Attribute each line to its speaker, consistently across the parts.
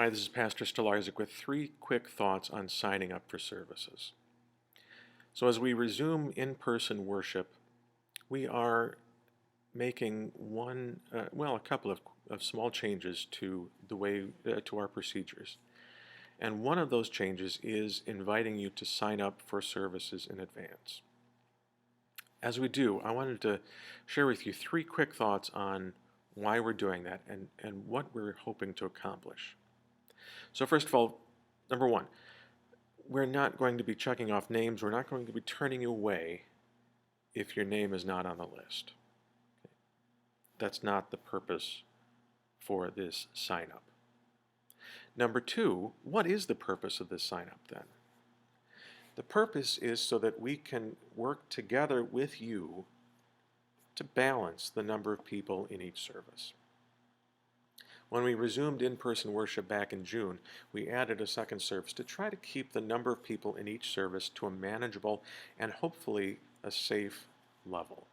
Speaker 1: Hi, this is Pastor Stolarczyk with 3 quick thoughts on signing up for services. So as we resume in-person worship, we are making a couple of small changes to the way to our procedures. And one of those changes is inviting you to sign up for services in advance. As we do, I wanted to share with you 3 quick thoughts on why we're doing that and what we're hoping to accomplish. So first of all, number one, we're not going to be checking off names. We're not going to be turning you away if your name is not on the list. That's not the purpose for this sign up. Number two, what is the purpose of this sign up then? The purpose is so that we can work together with you to balance the number of people in each service. When we resumed in-person worship back in June, we added a second service to try to keep the number of people in each service to a manageable and hopefully a safe level.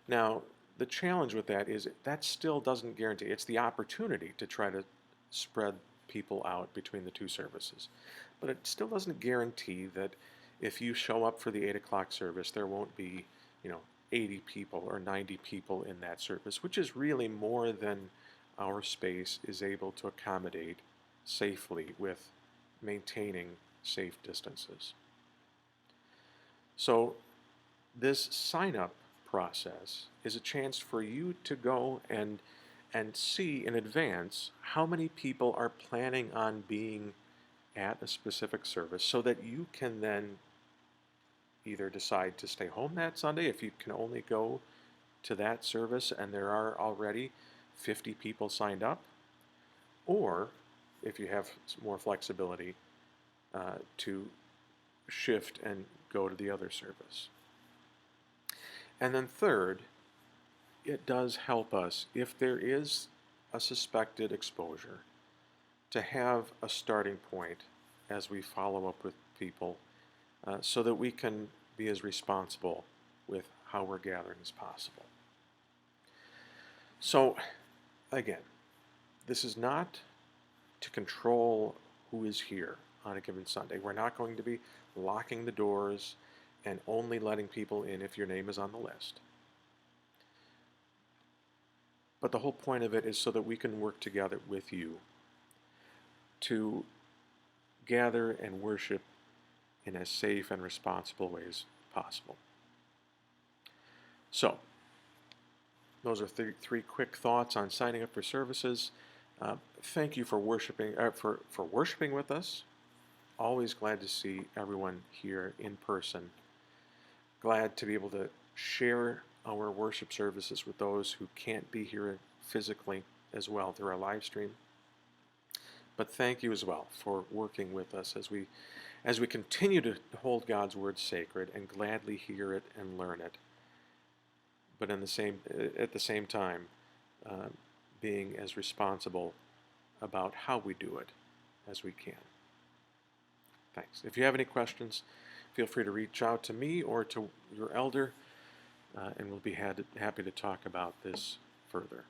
Speaker 1: Now, the challenge with that is that still doesn't guarantee. It's the opportunity to try to spread people out between the two services. But it still doesn't guarantee that if you show up for the 8 o'clock service, there won't be, 80 people or 90 people in that service, which is really more than our space is able to accommodate safely with maintaining safe distances. So this sign-up process is a chance for you to go and see in advance how many people are planning on being at a specific service so that you can then either decide to stay home that Sunday if you can only go to that service and there are already 50 people signed up, or if you have more flexibility to shift and go to the other service. And then third, it does help us if there is a suspected exposure to have a starting point as we follow up with people so that we can be as responsible with how we're gathering as possible. So again, this is not to control who is here on a given Sunday. We're not going to be locking the doors and only letting people in if your name is on the list. But the whole point of it is so that we can work together with you to gather and worship in as safe and responsible ways as possible. So, those are three quick thoughts on signing up for services. Thank you for worshiping with us. Always glad to see everyone here in person. Glad to be able to share our worship services with those who can't be here physically as well through our live stream. But thank you as well for working with us as we continue to hold God's word sacred and gladly hear it and learn it. But at the same time, being as responsible about how we do it as we can. Thanks. If you have any questions, feel free to reach out to me or to your elder, and we'll be happy to talk about this further.